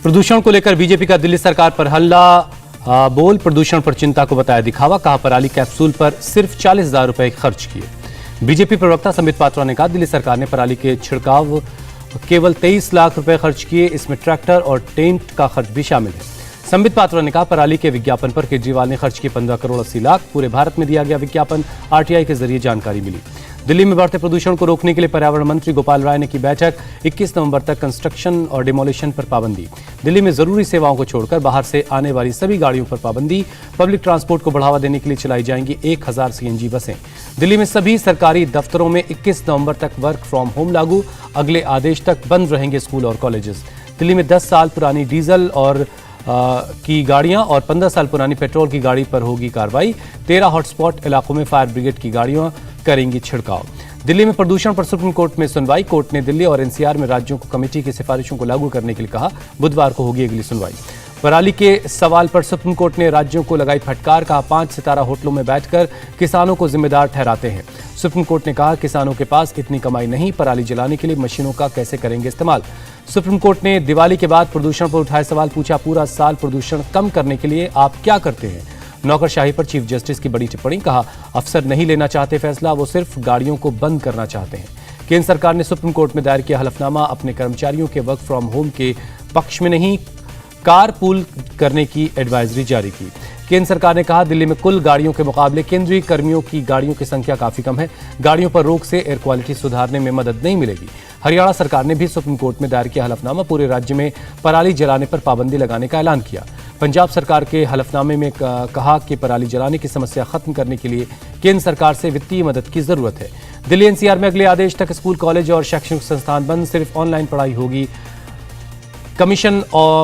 प्रदूषण को लेकर बीजेपी का दिल्ली सरकार पर हल्ला बोल प्रदूषण पर चिंता को बताया दिखावा। कहा पराली कैप्सूल पर सिर्फ 40,000 रुपए खर्च किए। बीजेपी प्रवक्ता संबित पात्रा ने कहा दिल्ली सरकार ने पराली के छिड़काव केवल 23 लाख रुपए खर्च किए, इसमें ट्रैक्टर और टेंट का खर्च भी शामिल है। संबित पात्रा ने कहा पराली के विज्ञापन पर केजरीवाल ने खर्च किए 15 करोड़ 80 लाख। पूरे भारत में दिया गया विज्ञापन, आरटीआई के जरिए जानकारी मिली। दिल्ली में बढ़ते प्रदूषण को रोकने के लिए पर्यावरण मंत्री गोपाल राय ने की बैठक। 21 नवंबर तक कंस्ट्रक्शन और डिमोलिशन पर पाबंदी। दिल्ली में जरूरी सेवाओं को छोड़कर बाहर से आने वाली सभी गाड़ियों पर पाबंदी। पब्लिक ट्रांसपोर्ट को बढ़ावा देने के लिए चलाई जाएंगी 1000 सीएनजी बसें। दिल्ली में सभी सरकारी दफ्तरों में 21 नवंबर तक वर्क फ्रॉम होम लागू। अगले आदेश तक बंद रहेंगे स्कूल और कॉलेजेस। दिल्ली में 10 साल पुरानी डीजल और की गाड़ियां और 15 साल पुरानी पेट्रोल की गाड़ी पर होगी कार्रवाई। 13 हॉटस्पॉट इलाकों में फायर ब्रिगेड की गाड़ियां करेंगी छिड़काव। दिल्ली में प्रदूषण पर सुप्रीम कोर्ट में सुनवाई। कोर्ट ने दिल्ली और एनसीआर में राज्यों को कमेटी की सिफारिशों को लागू करने के लिए कहा। बुधवार को होगी अगली सुनवाई। पराली के सवाल पर सुप्रीम कोर्ट ने राज्यों को लगाई फटकार। कहा 5 सितारा होटलों में बैठकर किसानों को जिम्मेदार ठहराते हैं। सुप्रीम कोर्ट ने कहा किसानों के पास इतनी कमाई नहीं, पराली जलाने के लिए मशीनों का कैसे करेंगे इस्तेमाल। सुप्रीम कोर्ट ने दिवाली के बाद प्रदूषण पर उठाए सवाल। पूछा पूरा साल प्रदूषण कम करने के लिए आप क्या करते हैं। नौकरशाही पर चीफ जस्टिस की बड़ी टिप्पणी। कहा अफसर नहीं लेना चाहते फैसला, वो सिर्फ गाड़ियों को बंद करना चाहते हैं। केंद्र सरकार ने सुप्रीम कोर्ट में दायर किया हलफनामा। अपने कर्मचारियों के वर्क फ्रॉम होम के पक्ष में नहीं, कार पूल करने की एडवाइजरी जारी की। केंद्र सरकार ने कहा दिल्ली में कुल गाड़ियों के मुकाबले केंद्रीय कर्मियों की गाड़ियों की संख्या काफी कम है। गाड़ियों पर रोक से एयर क्वालिटी सुधारने में मदद नहीं मिलेगी। हरियाणा सरकार ने भी सुप्रीम कोर्ट में दायर किया हलफनामा। पूरे राज्य में पराली जलाने पर पाबंदी लगाने का ऐलान किया। पंजाब सरकार के हलफनामे में कहा कि पराली जलाने की समस्या खत्म करने के लिए केंद्र सरकार से वित्तीय मदद की जरूरत है। दिल्ली एनसीआर में अगले आदेश तक स्कूल, कॉलेज और शैक्षणिक संस्थान बंद, सिर्फ ऑनलाइन पढ़ाई होगी। Commission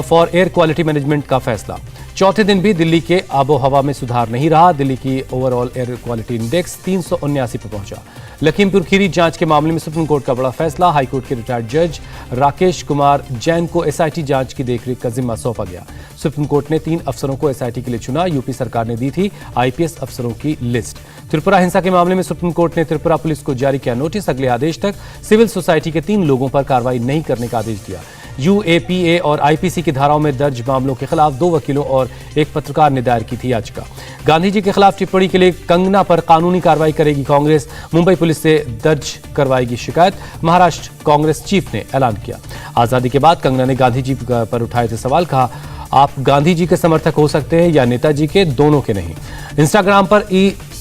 for air quality management का फैसला। चौथे दिन भी दिल्ली के आबो हवा में सुधार नहीं रहा। दिल्ली की ओवरऑल एयर क्वालिटी इंडेक्स 379 पर पहुंचा। लखीमपुर खीरी जांच के मामले में सुप्रीम कोर्ट का बड़ा फैसला। हाईकोर्ट के रिटायर्ड जज राकेश कुमार जैन को एसआईटी जांच की देखरेख का जिम्मा सौंपा गया। सुप्रीम कोर्ट ने 3 अफसरों को एसआईटी के लिए चुना। यूपी सरकार ने दी थी आईपीएस अफसरों की लिस्ट। त्रिपुरा हिंसा के मामले में सुप्रीम कोर्ट ने त्रिपुरा पुलिस को जारी किया नोटिस। अगले आदेश तक सिविल सोसाइटी के 3 लोगों पर कार्रवाई नहीं करने का आदेश दिया। यूएपीए और आईपीसी की धाराओं में दर्ज मामलों के खिलाफ 2 वकीलों और एक पत्रकार ने दायर की थी याचिका। गांधी जी के खिलाफ टिप्पणी के लिए कंगना पर कानूनी कार्रवाई करेगी कांग्रेस। मुंबई पुलिस से दर्ज करवाएगी शिकायत। महाराष्ट्र कांग्रेस चीफ ने ऐलान किया। आजादी के बाद कंगना ने गांधी जी पर उठाए थे सवाल। कहा आप गांधी जी के समर्थक हो सकते हैं या नेताजी के, दोनों के नहीं। इंस्टाग्राम पर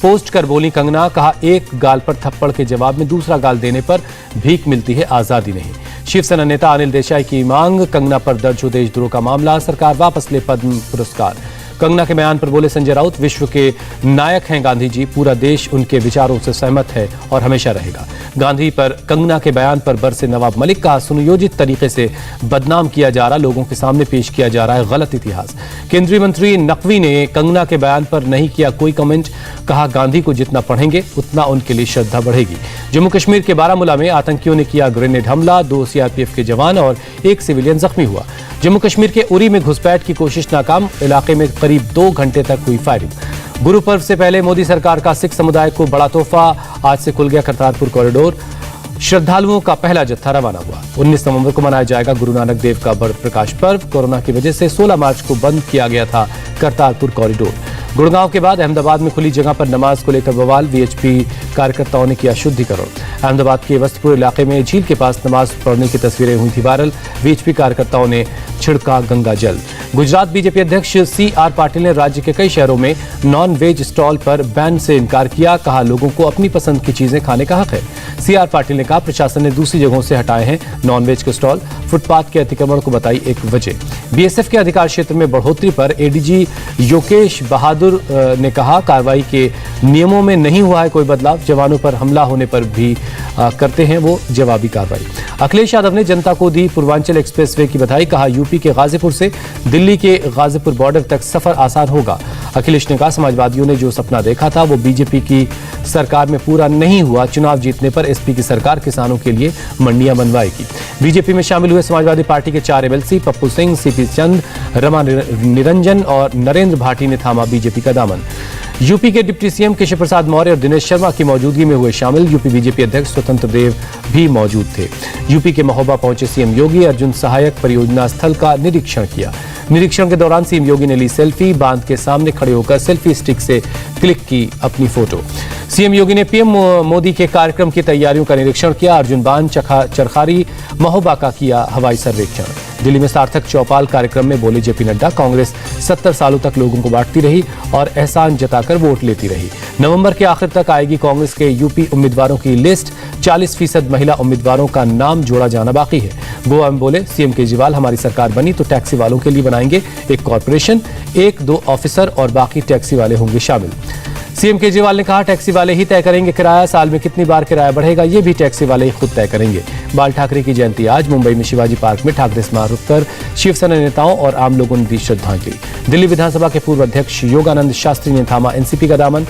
पोस्ट कर बोली कंगना। कहा एक गाल पर थप्पड़ के जवाब में दूसरा गाल देने पर भीख मिलती है, आजादी नहीं। शिवसेना नेता अनिल देसाई की मांग। कंगना पर दर्ज हो देशद्रोह का मामला, सरकार वापस ले पद्म पुरस्कार। कंगना के बयान पर बोले संजय राउत, विश्व के नायक हैं गांधी जी, पूरा देश उनके विचारों से सहमत है और हमेशा रहेगा। गांधी पर कंगना के बयान पर बरसे नवाब मलिक। कहा सुनियोजित तरीके से बदनाम किया जा रहा, लोगों के सामने पेश किया जा रहा है गलत इतिहास। केंद्रीय मंत्री नकवी ने कंगना के बयान पर नहीं किया कोई कमेंट। कहा गांधी को जितना पढ़ेंगे उतना उनके लिए श्रद्धा बढ़ेगी। जम्मू कश्मीर के बारामूला में आतंकियों ने किया ग्रेनेड हमला। 2 सीआरपीएफ के जवान और 1 सिविलियन जख्मी हुआ। जम्मू कश्मीर के उरी में घुसपैठ की कोशिश नाकाम। इलाके में करीब 2 घंटे तक हुई फायरिंग। गुरु पर्व से पहले मोदी सरकार का सिख समुदाय को बड़ा तोहफा। आज से खुल गया करतारपुर कॉरिडोर। श्रद्धालुओं का पहला जत्था रवाना हुआ। 19 नवंबर को मनाया जाएगा गुरु नानक देव का बड़ प्रकाश पर्व। कोरोना की वजह से 16 मार्च को बंद किया गया था करतारपुर कॉरिडोर। गुड़गांव के बाद अहमदाबाद में खुली जगह पर नमाज को लेकर बवाल। वीएचपी कार्यकर्ताओं ने किया शुद्धिकरण। अहमदाबाद के वस्तपुर इलाके में झील के पास नमाज पढ़ने की तस्वीरें हुई थी वायरल। वीएचपी कार्यकर्ताओं ने छिड़का गंगा जल। गुजरात बीजेपी अध्यक्ष सीआर पाटिल ने राज्य के कई शहरों में नॉन वेज स्टॉल पर बैन से इनकार किया। कहा लोगों को अपनी पसंद की चीजें खाने का हक है। सीआर पाटिल ने कहा प्रशासन ने दूसरी जगहों से हटाए हैं नॉन वेज के स्टॉल। फुटपाथ के अतिक्रमण को बताई एक वजह। बीएसएफ के अधिकार क्षेत्र में बढ़ोतरी पर एडीजी योकेश बहादुर ने कहा कार्रवाई के नियमों में नहीं हुआ है कोई बदलाव। जवानों पर हमला होने पर भी करते हैं वो जवाबी कार्रवाई। अखिलेश यादव ने जनता को दी पूर्वांचल एक्सप्रेसवे की बधाई। कहा यूपी के गाजीपुर से दिल्ली के गाजीपुर बॉर्डर तक सफर आसान होगा। अखिलेश ने कहा समाजवादियों ने जो सपना देखा था वो बीजेपी की सरकार में पूरा नहीं हुआ। चुनाव जीतने पर एसपी की सरकार किसानों के लिए मंडियां बनवाएगी। बीजेपी में शामिल हुए समाजवादी पार्टी के 4 एमएलसी पप्पू सिंह, सीपी चंद, रमा निरंजन और नरेंद्र भाटी ने थामा बीजेपी का दामन। यूपी के डिप्टी सीएम केशव प्रसाद मौर्य और दिनेश शर्मा की मौजूदगी में हुए शामिल। यूपी बीजेपी अध्यक्ष स्वतंत्र देव भी मौजूद थे। यूपी के महोबा पहुंचे सीएम योगी। अर्जुन सहायक परियोजना स्थल का निरीक्षण किया। निरीक्षण के दौरान सीएम योगी ने ली सेल्फी। बांध के सामने खड़े होकर सेल्फी स्टिक से क्लिक की अपनी फोटो। सीएम योगी ने पीएम मोदी के कार्यक्रम की तैयारियों का निरीक्षण किया। अर्जुन बांध, चरखारी, महोबा का किया हवाई सर्वेक्षण। दिल्ली में सार्थक चौपाल कार्यक्रम में बोले जेपी नड्डा, कांग्रेस 70 सालों तक लोगों को बांटती रही और एहसान जताकर वोट लेती रही। नवंबर के आखिर तक आएगी कांग्रेस के यूपी उम्मीदवारों की लिस्ट। 40% महिला उम्मीदवारों का नाम जोड़ा जाना बाकी है। गोवा में बोले सीएम केजरीवाल, हमारी सरकार बनी तो टैक्सी वालों के लिए बनाएंगे एक कॉरपोरेशन, 1-2 ऑफिसर और बाकी टैक्सी वाले होंगे शामिल। सीएम केजरीवाल ने कहा, टैक्सी वाले ही तय करेंगे किराया, साल में कितनी बार किराया बढ़ेगा ये भी टैक्सी वाले ही खुद तय करेंगे। बाल ठाकरे की जयंती आज। मुंबई में शिवाजी पार्क में ठाकरे स्मारक पर शिवसेना नेताओं और आम लोगों ने दी श्रद्धांजलि। दिल्ली विधानसभा के पूर्व अध्यक्ष योगानंद शास्त्री ने थामा एनसीपी का दामन।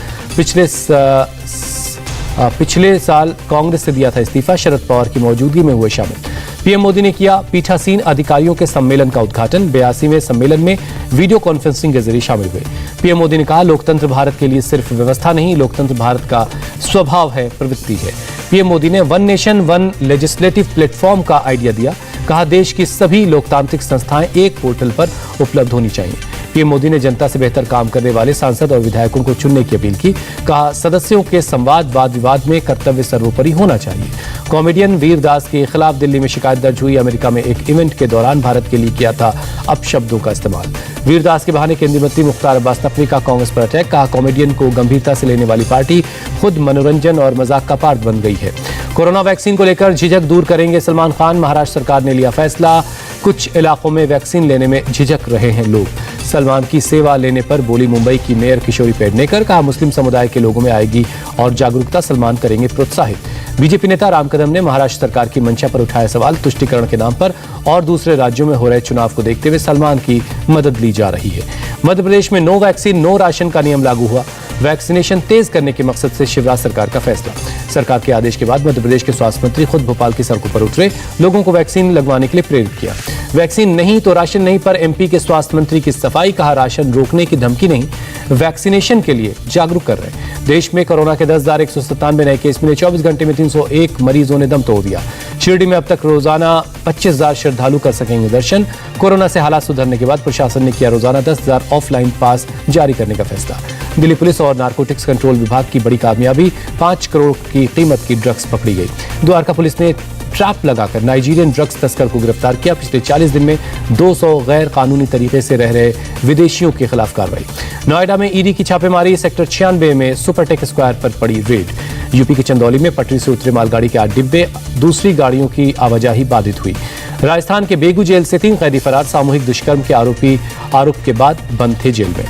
पिछले साल कांग्रेस से दिया था इस्तीफा। शरद पवार की मौजूदगी में हुए शामिल। पीएम मोदी ने किया पीठासीन अधिकारियों के सम्मेलन का उद्घाटन। 82वें सम्मेलन में वीडियो कॉन्फ्रेंसिंग के जरिए शामिल हुए। पीएम मोदी ने कहा, लोकतंत्र भारत के लिए सिर्फ व्यवस्था नहीं, लोकतंत्र भारत का स्वभाव है, प्रवृत्ति है। पीएम मोदी ने one nation one legislative platform का आइडिया दिया। कहा, देश की सभी लोकतांत्रिक संस्थाएं एक पोर्टल पर उपलब्ध होनी चाहिए। पीएम मोदी ने जनता से बेहतर काम करने वाले सांसद और विधायकों को चुनने की अपील की। कहा, सदस्यों के संवाद वाद विवाद में कर्तव्य सर्वोपरि होना चाहिए। कॉमेडियन वीर दास के खिलाफ दिल्ली में शिकायत दर्ज हुई। अमेरिका में एक इवेंट के दौरान भारत के लिए किया था अपशब्दों का इस्तेमाल। वीर दास के बहाने केंद्रीय मंत्री मुख्तार अब्बास नकवी का कांग्रेस पर अटैक। कहा, कॉमेडियन को गंभीरता से लेने वाली पार्टी खुद मनोरंजन और मजाक का पार्ट बन गई है। कोरोना वैक्सीन को लेकर झिझक दूर करेंगे सलमान खान। महाराष्ट्र सरकार ने लिया फैसला। कुछ इलाकों में वैक्सीन लेने में झिझक रहे हैं लोग। सलमान की सेवा लेने पर बोली मुंबई की मेयर किशोरी पेडनेकर। कहा, मुस्लिम समुदाय के लोगों में आएगी और जागरूकता, सलमान करेंगे प्रोत्साहित। बीजेपी नेता राम कदम ने महाराष्ट्र सरकार की मंशा पर उठाया सवाल। तुष्टिकरण के नाम पर और दूसरे राज्यों में हो रहे चुनाव को देखते हुए सलमान की मदद ली जा रही है। मध्य प्रदेश में नो वैक्सीन नो राशन का नियम लागू हुआ। वैक्सीनेशन तेज करने के मकसद से शिवराज सरकार का फैसला। सरकार के आदेश के बाद मध्य प्रदेश के स्वास्थ्य मंत्री खुद भोपाल की सड़कों पर उतरे। लोगों को वैक्सीन लगवाने के लिए प्रेरित किया। वैक्सीन नहीं तो राशन नहीं पर एमपी के स्वास्थ्य मंत्री की सफाई। कहा, राशन रोकने की धमकी नहीं, वैक्सीनेशन के लिए जागरूक कर रहे हैं। देश में कोरोना के 10,197 नए केस मिले। 24 घंटे में 301 मरीजों ने दम तोड़ दिया। शिरडी में अब तक रोजाना 25,000 श्रद्धालु कर सकेंगे दर्शन। कोरोना से हालात सुधरने के बाद प्रशासन ने किया रोजाना 10,000 ऑफलाइन पास जारी करने का फैसला। दिल्ली पुलिस और नारकोटिक्स कंट्रोल विभाग की बड़ी कामयाबी। 5 करोड़ की कीमत की ड्रग्स पकड़ी गई। द्वारका पुलिस ने ट्रैप लगाकर नाइजीरियन ड्रग्स तस्कर को गिरफ्तार किया। पिछले 40 दिन में 200 गैर कानूनी तरीके से रह रहे विदेशियों के खिलाफ कार्रवाई। नोएडा में ईडी की छापेमारी। सेक्टर 96 में सुपरटेक स्क्वायर पर पड़ी रेड। यूपी के चंदौली में पटरी से उतरे मालगाड़ी के 8 डिब्बे। दूसरी गाड़ियों की आवाजाही बाधित हुई। राजस्थान के बेगू जेल से 3 कैदी फरार। सामूहिक दुष्कर्म के आरोप के बाद बंद थे जेल में।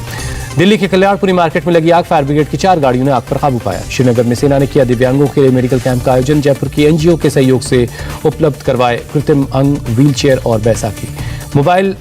दिल्ली के कल्याणपुरी मार्केट में लगी आग। फायर ब्रिगेड की 4 गाड़ियों ने आग पर काबू पाया। श्रीनगर में सेना ने किया दिव्यांगों के लिए मेडिकल कैंप का आयोजन। जयपुर की एनजीओ के सहयोग से उपलब्ध करवाए कृत्रिम अंग, व्हीलचेयर और बैसाखी। मोबाइल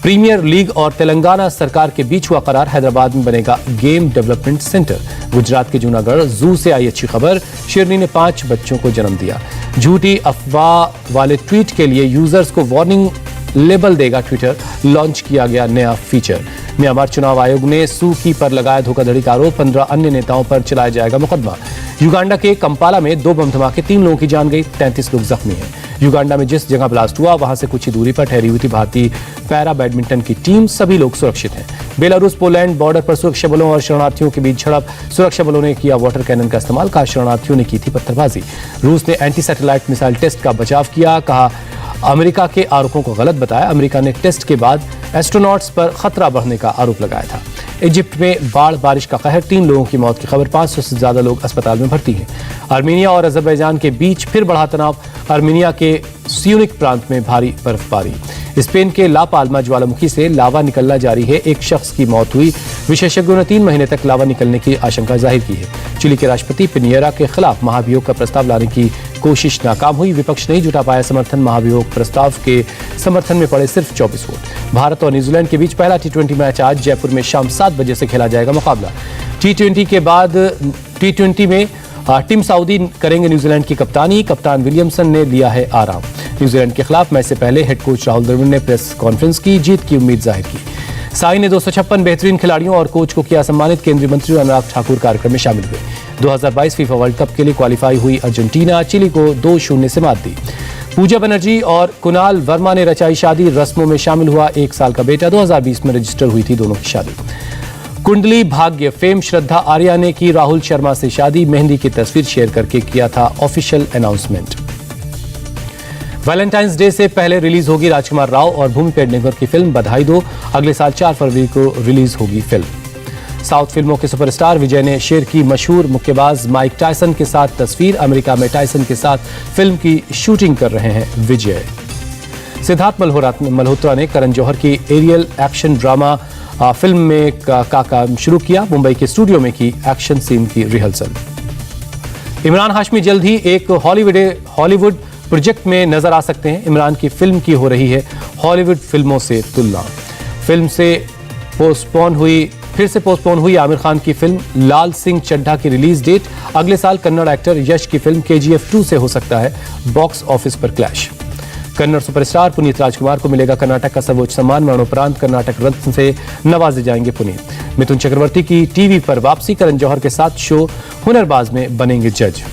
प्रीमियर लीग और तेलंगाना सरकार के बीच हुआ करार। हैदराबाद में बनेगा गेम डेवलपमेंट सेंटर। गुजरात के जूनागढ़ जू से आई अच्छी खबर। शेरनी ने 5 बच्चों को जन्म दिया। झूठी अफवाह वाले ट्वीट के लिए यूजर्स को वार्निंग लेबल देगा ट्विटर। लॉन्च किया गया नया फीचर। म्यांमार चुनाव आयोग ने सू की पर लगाया धोखाधड़ी का आरोप। 15 अन्य नेताओं पर चलाया जाएगा मुकदमा। युगांडा के कंपाला में 2 बम धमाके, 3 लोगों की जान गई, 33 लोग जख्मी हैं। युगांडा में जिस जगह ब्लास्ट हुआ वहां से कुछ ही दूरी पर ठहरी हुई थी भारतीय पैरा बैडमिंटन की टीम। सभी लोग सुरक्षित हैं। बेलारूस पोलैंड बॉर्डर पर सुरक्षा बलों और शरणार्थियों के बीच झड़प। सुरक्षा बलों ने किया वाटर कैनन का इस्तेमाल। कहा, शरणार्थियों ने की थी पत्थरबाजी। रूस ने एंटी सैटेलाइट मिसाइल टेस्ट का बचाव किया। कहा, अमेरिका के आरोपों को गलत बताया। अमेरिका ने टेस्ट के बाद एस्ट्रोनॉट्स पर खतरा बढ़ने का आरोप लगाया था। इजिप्ट में बाढ़ बारिश का कहर। 3 लोगों की मौत की खबर। 500 से ज्यादा लोग अस्पताल में भर्ती हैं। आर्मीनिया और अजरबैजान के बीच फिर बढ़ा तनाव। आर्मीनिया के स्यूनिक प्रांत में भारी बर्फबारी। स्पेन के ला पाल्मा ज्वालामुखी से लावा निकलना जारी है। एक शख्स की मौत हुई। विशेषज्ञों ने 3 महीने तक लावा निकलने की आशंका जाहिर की है। चिली के राष्ट्रपति पिनियरा के खिलाफ महाभियोग का प्रस्ताव लाने की कोशिश नाकाम हुई। विपक्ष नहीं जुटा पाया समर्थन। महाभियोग प्रस्ताव के समर्थन में पड़े सिर्फ 24 वोट। भारत और न्यूजीलैंड के बीच पहला T20 मैच आज जयपुर में शाम 7 बजे से खेला जाएगा मुकाबला। T20 के बाद T20 में टीम सऊदी करेंगे न्यूजीलैंड की कप्तानी। कप्तान विलियमसन ने लिया है आराम। न्यूजीलैंड के खिलाफ मैच से पहले हेड कोच राहुल द्रविड़ ने प्रेस कॉन्फ्रेंस की। जीत की उम्मीद जाहिर की। साई ने 256 बेहतरीन खिलाड़ियों और कोच को किया सम्मानित। केंद्रीय मंत्री अनुराग ठाकुर कार्यक्रम में शामिल हुए। 2022 फीफा वर्ल्ड कप के लिए क्वालिफाई हुई अर्जेंटीना चिली को 2-0 से मात दी। पूजा बनर्जी और कुणाल वर्मा ने रचाई शादी। रस्मों में शामिल हुआ 1 साल का बेटा। 2020 में रजिस्टर हुई थी दोनों की शादी। कुंडली भाग्य फेम श्रद्धा आर्या ने की राहुल शर्मा से शादी। मेहंदी की तस्वीर शेयर करके किया था ऑफिशियल अनाउंसमेंट। वैलेंटाइंस डे से पहले रिलीज होगी राजकुमार राव और भूमि पेडनेकर की फिल्म बधाई दो। अगले साल 4 फरवरी को रिलीज होगी फिल्म। साउथ फिल्मों के सुपरस्टार विजय ने शेयर की मशहूर मुक्केबाज माइक टायसन के साथ तस्वीर। अमेरिका में टायसन के साथ फिल्म की शूटिंग कर रहे हैं विजय। सिद्धार्थ मल्होत्रा ने करण जौहर की एरियल एक्शन ड्रामा फिल्म में का काम शुरू किया। मुंबई के स्टूडियो में की एक्शन सीन की रिहर्सल। इमरान हाशमी जल्द ही एक हॉलीवुड प्रोजेक्ट में नजर आ सकते हैं। इमरान की फिल्म की हो रही है हॉलीवुड फिल्मों से तुलना। फिर से पोस्टपोन हुई आमिर खान की फिल्म लाल सिंह चड्ढा की रिलीज डेट। अगले साल कन्नड़ एक्टर यश की फिल्म KGF 2 से हो सकता है बॉक्स ऑफिस पर क्लैश। कन्नड़ सुपरस्टार पुनीत राजकुमार को मिलेगा कर्नाटक का सर्वोच्च सम्मान। मरणोपरांत कर्नाटक रत्न से नवाजे जाएंगे पुनीत। मिथुन चक्रवर्ती की टीवी पर वापसी। करण जौहर के साथ शो हुनरबाज में बनेंगे जज।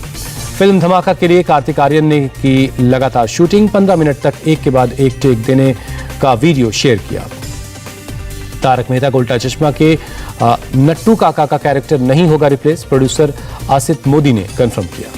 फिल्म धमाका के लिए कार्तिक आर्यन ने की लगातार शूटिंग। 15 मिनट तक एक के बाद एक टेक देने का वीडियो शेयर किया। तारक मेहता का उल्टा चश्मा के नट्टू काका का कैरेक्टर नहीं होगा रिप्लेस। प्रोड्यूसर आसित मोदी ने कंफर्म किया।